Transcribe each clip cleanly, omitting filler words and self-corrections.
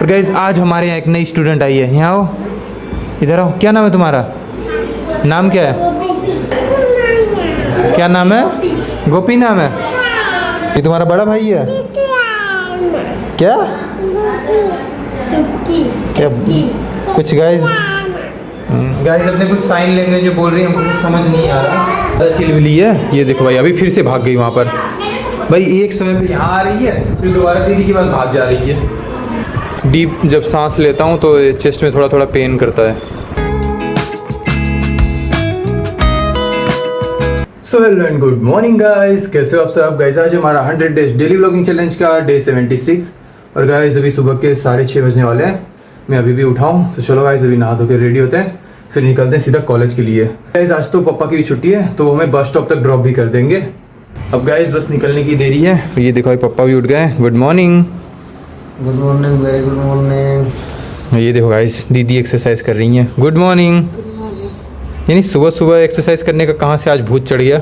Guys आज हमारे यहाँ एक नई स्टूडेंट आई है। यहाँ आओ, इधर आओ। क्या नाम है तुम्हारा? नाम क्या है? क्या नाम है? गोपी नाम है। ये तुम्हारा बड़ा भाई है क्या? क्या कुछ गाइज अपने कुछ साइन लैंग्वेज जो बोल रही है हमको कुछ समझ नहीं आ रहा। चिलविली है ये, देखो भाई अभी फिर से भाग गई वहाँ पर। भाई एक समय पे यहाँ आ रही है, फिर दोबारा दीदी के पास भाग जा रही है। डीप जब सांस लेता हूँ तो चेस्ट में थोड़ा थोड़ा पेन करता है। So hello and good morning guys, कैसे हो आप सब? गाइस आज हमारा 100 डेज डेली व्लॉगिंग चैलेंज का डे 76 और गाइस अभी सुबह के 6:30 बजने वाले हैं। मैं अभी भी उठाऊँ तो चलो गाइस अभी नहा धो के रेडी होते हैं, फिर निकलते हैं सीधा कॉलेज के लिए। गाइस आज तो पापा की भी छुट्टी है तो वो हमें बस स्टॉप तक ड्रॉप भी कर देंगे। अब गाइस बस निकलने की देरी है। ये देखो भाई पापा भी उठ गए। Good morning. Good morning, very good morning. ये देखो गाइस दीदी एक्सरसाइज कर रही हैं। Good morning. यानी सुबह सुबह एक्सरसाइज करने का कहाँ से आज भूत चढ़ गया?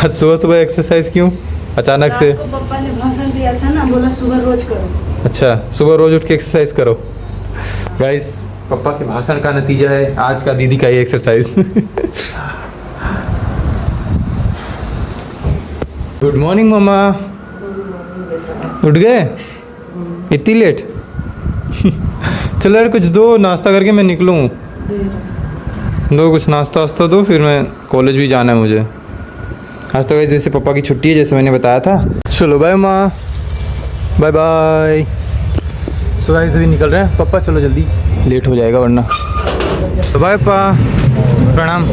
आज सुबह सुबह एक्सरसाइज क्यों अचानक से? पापा ने भाषण दिया था ना, बोला सुबह रोज करो। अच्छा, सुबह रोज उठ के एक्सरसाइज करो। गाइस पापा के भाषण का नतीजा है आज का दीदी का ये एक्सरसाइज। गुड मॉर्निंग मामा। उठ गए इतनी लेट? चलो यार कुछ दो, नाश्ता करके मैं निकलूँ। दो कुछ नाश्ता वास्ता दो, फिर मैं कॉलेज भी जाना है मुझे। आज तो गाइस जैसे पापा की छुट्टी है जैसे मैंने बताया था। चलो बाय माँ, बाय बाय। सो गाइस अभी निकल रहे हैं पापा, चलो जल्दी लेट हो जाएगा वरना। तो बाय पापा, प्रणाम।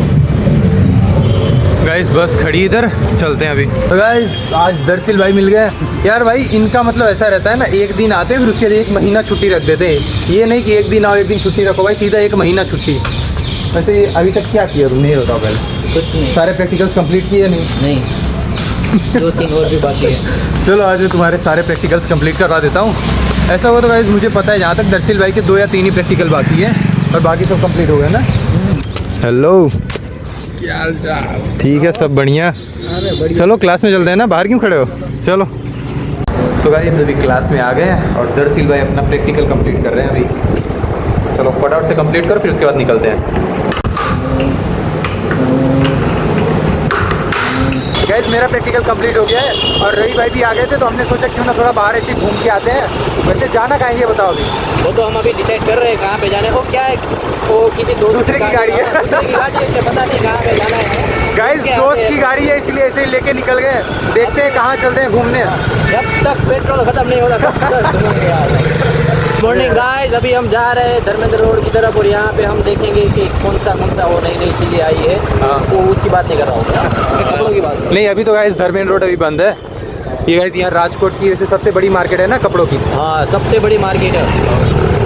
गाइस बस खड़ी इधर, चलते हैं अभी। तो गाइस आज दरसिल भाई मिल गए यार। भाई इनका मतलब ऐसा रहता है ना, एक दिन आते हैं फिर उसके लिए 1 महीना छुट्टी रख देते हैं। ये नहीं कि एक दिन आओ एक दिन छुट्टी रखो, भाई सीधा 1 महीना छुट्टी। वैसे अभी तक क्या किया तुमने, ये बताओ पहले। कुछ नहीं। सारे प्रैक्टिकल्स कंप्लीट किए? नहीं 2-3 और भी बाकी है। चलो आज मैं तुम्हारे सारे प्रैक्टिकल्स कंप्लीट करवा देता हूँ। ऐसा हुआ तो गाइस मुझे पता है जहाँ तक दरसिल भाई के 2 या 3 ही प्रैक्टिकल बाकी है और बाकी सब कंप्लीट हो गए ना। हेलो, क्या हाल चाल? ठीक है सब बढ़िया। चलो क्लास में चलते हैं ना, बाहर क्यों खड़े हो? चलो। सो गाइस अभी क्लास में आ गए हैं और दरसिल भाई अपना प्रैक्टिकल कंप्लीट कर रहे हैं अभी। चलो फटाफट से कंप्लीट करो फिर उसके बाद निकलते हैं। गाइस मेरा प्रैक्टिकल कंप्लीट हो गया है और रवि भाई भी आ गए थे तो हमने सोचा क्यों ना थोड़ा बाहर ऐसे घूम के आते हैं। वैसे जाना कहाँ है ये बताओ अभी? वो तो हम अभी डिसाइड कर रहे हैं कहाँ पे जाने को। क्या है वो किसी दूसरे की गाड़ी है। दूसरे की गाड़ी है, पता नहीं कहाँ पे जाना है। गाइस दोस्त की गाड़ी है इसलिए ऐसे ही लेके निकल गए। देखते हैं कहाँ चलते हैं घूमने। जब तक पेट्रोल खत्म नहीं होगा। मॉर्निंग गाइस, अभी हम जा रहे हैं धर्मेंद्र रोड की तरफ और यहाँ पे हम देखेंगे कि कौन सा वो नई चीज़ें आई है। तो उसकी बात नहीं कर रहा हूँ, कपड़ों की बात नहीं। अभी तो गाइस धर्मेंद्र रोड अभी बंद है। ये गाइस यहाँ राजकोट की वैसे सबसे बड़ी मार्केट है ना कपड़ों की। हाँ सबसे बड़ी मार्केट है।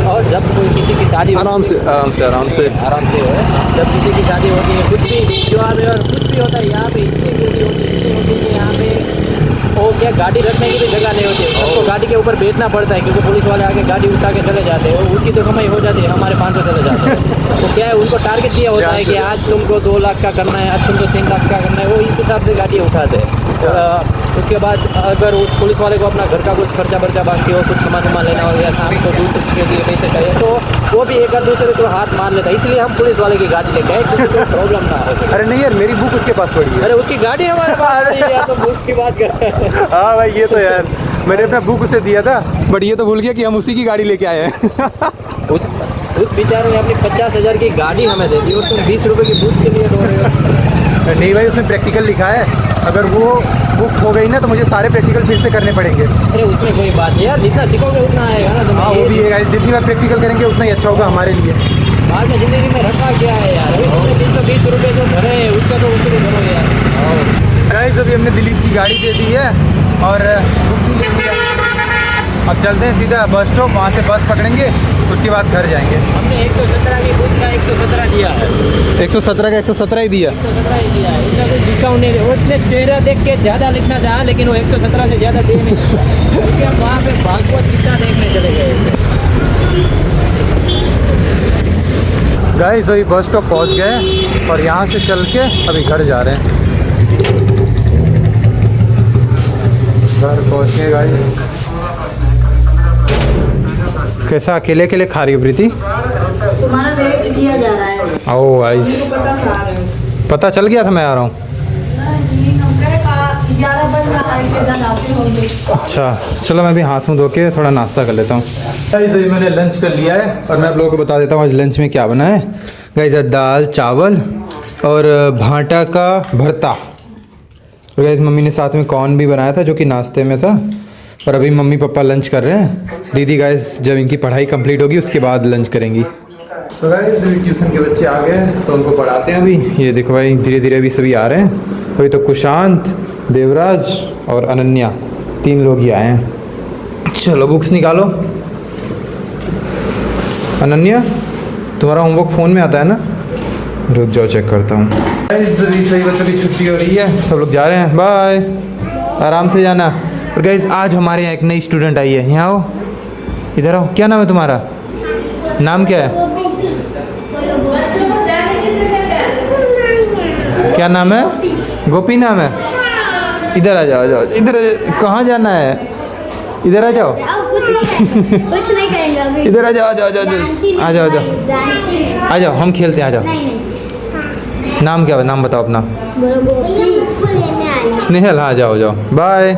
और जब कोई किसी की शादी आराम से जब किसी की शादी होती है, कुछ भी त्योहार और कुछ भी होता है यहाँ पे इतनी भीड़ होती है यहाँ पे। और क्या गाड़ी रखने की भी जगह नहीं होती है, सबको गाड़ी के ऊपर बैठना पड़ता है क्योंकि पुलिस वाले आके गाड़ी उठा के चले जाते हैं। उसकी तो कमाई हो जाती है, हमारे 500 चले जाते हैं। तो क्या है उनको टारगेट दिया होता है कि आज तुमको 2 लाख का करना है, आज तुमको 3 लाख का करना है। वो इस हिसाब से गाड़ी उठाते हैं। उसके बाद अगर उस पुलिस वाले को अपना घर का कुछ खर्चा बर्चा बाकी हो, कुछ सामान लेना हो या शाम को दूध के लिए पैसे चाहिए तो वो भी एक दूसरे को हाथ मार लेता है। इसलिए हम पुलिस वाले की गाड़ी लेके आए क्योंकि कोई प्रॉब्लम ना हो। अरे नहीं यार, मेरी बुक उसके पास पड़ी है। अरे उसकी गाड़ी हमारे पास नहीं है, तो बुक की बात कर रहे हैं। हाँ भाई ये तो यार मैंने अपना बुक उसे दिया था, बट ये तो भूल गया कि हम उसी की गाड़ी लेके आए हैं। उस बेचारे ने अपनी 50,000 की गाड़ी हमें दे दी और तुम 20 रुपये की बुक के लिए रो रहे हो। नहीं भाई उसमें प्रैक्टिकल लिखा है, अगर वो बुक हो गई ना तो मुझे सारे प्रैक्टिकल फिर से करने पड़ेंगे। अरे उसमें कोई बात नहीं यार, जितना सीखोगे उतना आएगा ना तुम्हें। हाँ वो भी है गाइस, जितनी बार प्रैक्टिकल करेंगे उतना ही अच्छा होगा हमारे लिए। बाद में ज़िंदगी में रखा क्या है यार, अभी तुमने 320 रुपये जो भरे हैं उसका तो उसी को भरो यार। गाइस अभी हमने दिलीप की गाड़ी दे दी है और बुक भी ले लिया। अब चलते हैं सीधा बस स्टॉप, वहाँ से बस पकड़ेंगे उसके बाद घर जाएंगे। हमने 117 की बुक का 117 दिया है। 117 का 117 ही दिया। 117 ही दिया है, उसका कोई डिस्काउंट नहीं है। उसने चेहरा देख के ज़्यादा लिखना चाहा लेकिन वो 117 से ज़्यादा दे नहीं क्योंकि हम वहाँ पे भागवत गीता देखने चले गए। गाइस अभी बस स्टॉप पहुँच गए और यहाँ से चल के अभी घर जा रहे हैं। घर पहुँच गए गाइस। कैसा अकेले अकेले खा रही हो प्रीति? तुम्हारा वेट किया जा रहा है। ओ आइस, पता खा रहे हो। पता चल गया था मैं आ रहा हूँ। 11 बज रहा है, के दिन आते होंगे। अच्छा चलो मैं भी हाथ मुँह धो के थोड़ा नाश्ता कर लेता हूँ। गाइस अभी मैंने लंच कर लिया है और मैं आप लोगों को बता देता हूँ आज लंच में क्या बना है। गाइस दाल चावल और भांटा का भरता। और गाइस मम्मी ने साथ में कॉर्न भी बनाया था जो कि नाश्ते में था। और अभी मम्मी पापा लंच कर रहे हैं। दीदी गाइस जब इनकी पढ़ाई कंप्लीट होगी उसके बाद लंच करेंगी। तो गाइस ट्यूशन के बच्चे आ गए तो उनको पढ़ाते हैं अभी। ये देखो भाई धीरे धीरे अभी सभी आ रहे हैं। अभी तो कुशांत, देवराज और अनन्या 3 लोग ही आए हैं। चलो बुक्स निकालो। अनन्या तुम्हारा होमवर्क फ़ोन में आता है ना? रुक जाओ चेक करता हूँ। गाइस अभी सभी बच्चों की छुट्टी हो रही है, सब लोग जा रहे हैं। बाय, आराम से जाना। और गाइस आज हमारे यहाँ एक नई स्टूडेंट आई है। यहाँ आओ, इधर आओ। क्या नाम है तुम्हारा? नाम क्या है? क्या नाम है? गोपी नाम है। इधर आ जाओ, जाओ इधर। कहाँ जाना है? इधर आ जाओ। कुछ नहीं करेंगे अभी। इधर आ जाओ, आ जाओ, आ जाओ, आ जाओ, आ जाओ, आ जाओ। हम खेलते हैं, आ जाओ। नाम क्या है? नाम बताओ अपना। स्नेहल। हाँ जाओ जाओ, बाय।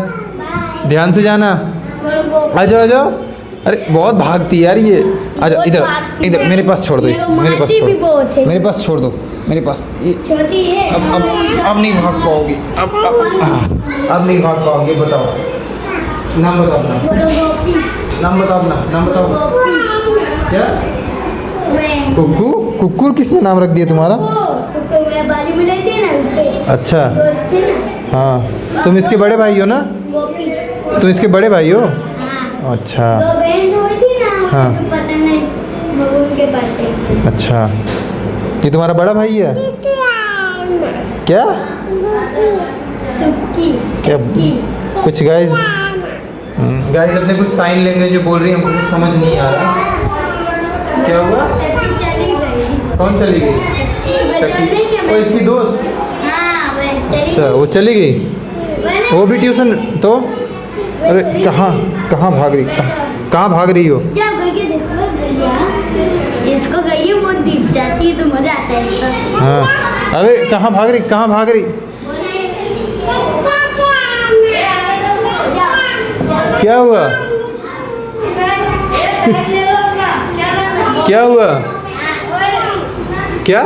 ध्यान से जाना। आ जाओ, आ जाओ। अरे बहुत भागती है यार ये। आ जाओ इधर, इधर मेरे पास छोड़ दो, मेरे पास छोड़ दो, मेरे पास छोड़ दो, मेरे पास। अब नहीं भाग पाओगी। अब नहीं भाग पाओगी। बताओ नाम, बताओ अपना नाम, बताओ अपना नाम, बताओ। क्या? कुक्कू? कुक्कू किसने नाम रख दिया तुम्हारा? अच्छा हाँ, तुम इसके बड़े भाई हो ना? तुम इसके बड़े भाई हो? अच्छा हाँ, पता नहीं उनके पास। अच्छा ये तुम्हारा बड़ा भाई है क्या? क्या कुछ गाइस गाइस अपने कुछ साइन लैंग्वेज जो बोल रही है हमको कुछ समझ नहीं आ रहा। क्या हुआ? चली गई। कौन चली गई? वो इसकी दोस्त। अच्छा वो चली गई, वो भी ट्यूशन। तो अरे कहाँ कहाँ भाग रही, कहाँ भाग रही हो? इसको गई है वो दिख जाती है तो मजा आता है इसका। हाँ अरे कहाँ भाग रही, कहाँ भाग रही? क्या हुआ? क्या हुआ? क्या?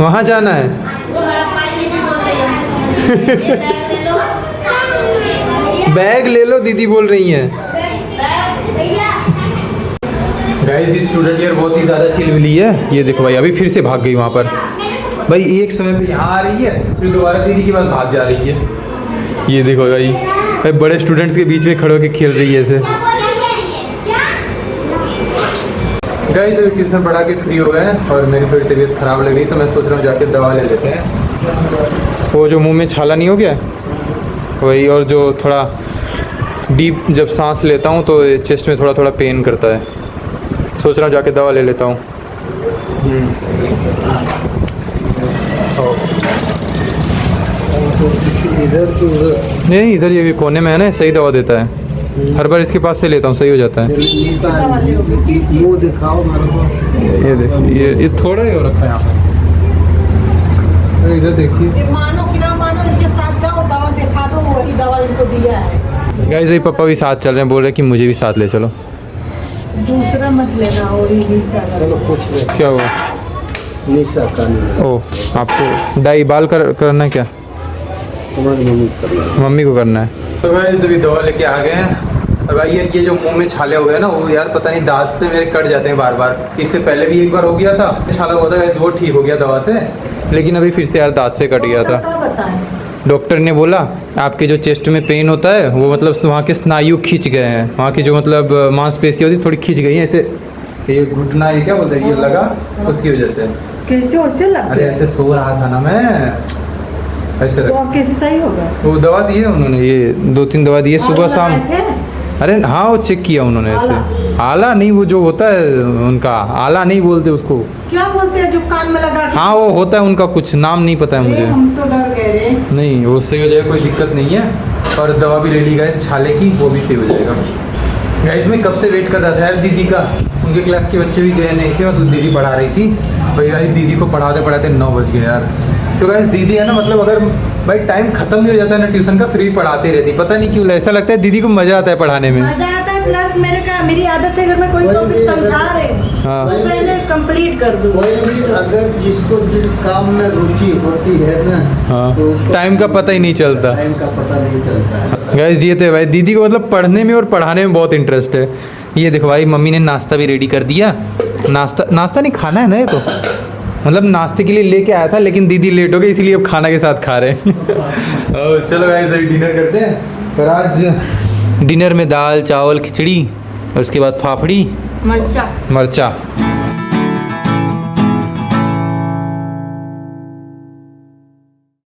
वहाँ जाना है? बैग ले लो दीदी बोल रही हैं। गाइस ये स्टूडेंट यार बहुत ही ज़्यादा चिलविली है। ये देखो भाई अभी फिर से भाग गई वहाँ पर। भाई एक समय पे यहाँ आ रही है फिर दोबारा दीदी के पास भाग जा रही है। ये देखो भाई बड़े स्टूडेंट्स के बीच में खड़े होकर खेल रही है ऐसे। गाइस अभी ट्यूशन पढ़ा के फ्री हो गए हैं और मेरी थोड़ी तबीयत ख़राब लग रही तो मैं सोच रहा हूँ जाके दवा ले लेते हैं। वो जो मुंह में छाला नहीं हो गया वही, और जो थोड़ा डीप जब सांस लेता हूँ तो चेस्ट में थोड़ा थोड़ा पेन करता है। सोच रहा हूँ जाके दवा ले लेता हूँ। नहीं इधर ये कोने में है ना, सही दवा देता है। हर बार इसके पास से लेता हूँ, सही हो जाता है। मुंह दिखाओ मेरे को। ये देखिए ये थोड़ा ही हो रखा है यहाँ पर। इधर देखिए। मानो कि ना मानो, इनके साथ जाओ, दवा दिखा दो, वही दवा इनको दिया है। गाइस ये पापा भी साथ चल रहे हैं, बोल रहे हैं कि मुझे भी साथ ले चलो। दूसरा मत लेना और यही सारा। चलो पूछ ले। क्या हुआ? निशा का नहीं, ओ आपको डाई बाल करना है क्या? तुम्हारी मम्मी करना है। मम्मी को करना है। तो गाइस अभी दवा लेके आ गए हैं। और भाई यार ये जो मुंह में छाले हुए हैं ना वो यार पता नहीं दांत से मेरे कट जाते हैं बार बार। इससे पहले भी एक बार हो गया था छाला हुआ था गाइस, वो ठीक हो गया दवा से, लेकिन अभी फिर से यार दांत से कट गया था। डॉक्टर ने बोला आपके जो चेस्ट में पेन होता है वो मतलब वहाँ के स्नायु खींच गए हैं, वहाँ की जो मतलब मांसपेशी होती है थोड़ी खींच गई है ऐसे। ये घुटना ये क्या बोलते हैं ये लगा उसकी वजह से। कैसे वैसे लग? अरे ऐसे सो रहा था ना मैं ऐसे तो अब कैसे सही होगा? वो दवा दी है उन्होंने, ये 2-3 दवा दी है सुबह शाम। अरे हाँ वो चेक किया उन्होंने ऐसे। आला नहीं, वो जो होता है उनका आला नहीं बोलते उसको, क्या बोलते हैं जो कान में लगा? हाँ वो होता है उनका कुछ नाम नहीं पता है मुझे। हम तो डर गए रे। नहीं वो सही हो जाएगा, कोई दिक्कत नहीं है। और दवा भी ले ली गाइस छाले की, वो भी सही हो जाएगा। गाइस मैं कब से वेट कर रहा था यार दीदी का। उनके क्लास के बच्चे भी गए नहीं थे, मतलब दीदी पढ़ा रही थी भाई। गाइस दीदी को पढ़ाते पढ़ाते 9 बज गए यार। तो गाइस दीदी है ना, मतलब अगर भाई टाइम खत्म भी हो जाता है ना ट्यूशन का, फिर भी पढ़ाते रहती। पता नहीं क्यों ऐसा लगता है दीदी को मजा आता है पढ़ाने में। मजा आता है, प्लस मेरी आदत है अगर मैं कोई टॉपिक समझा रही हूँ हाँ। तो पहले कंप्लीट कर दूँ। कोई भी अगर जिसको जिस काम में रुचि होती है ना, हाँ, तो उसको टाइम का पता ही नहीं चलता। टाइम का पता नहीं चलता है। गाइस ये तो है भाई, दीदी को मतलब पढ़ने में और पढ़ाने में बहुत इंटरेस्ट है। ये देखो भाई, मम्मी ने नाश्ता भी रेडी कर दिया। नाश्ता नहीं खाना है ना ये तो, मतलब नाश्ते के लिए लेके आया था, लेकिन दीदी लेट हो गई इसलिए अब खाना के साथ खा रहे हैं। चलो गाइस अभी डिनर करते हैं। पर आज डिनर में दाल चावल खिचड़ी और उसके बाद फाफड़ी मजा मरचा।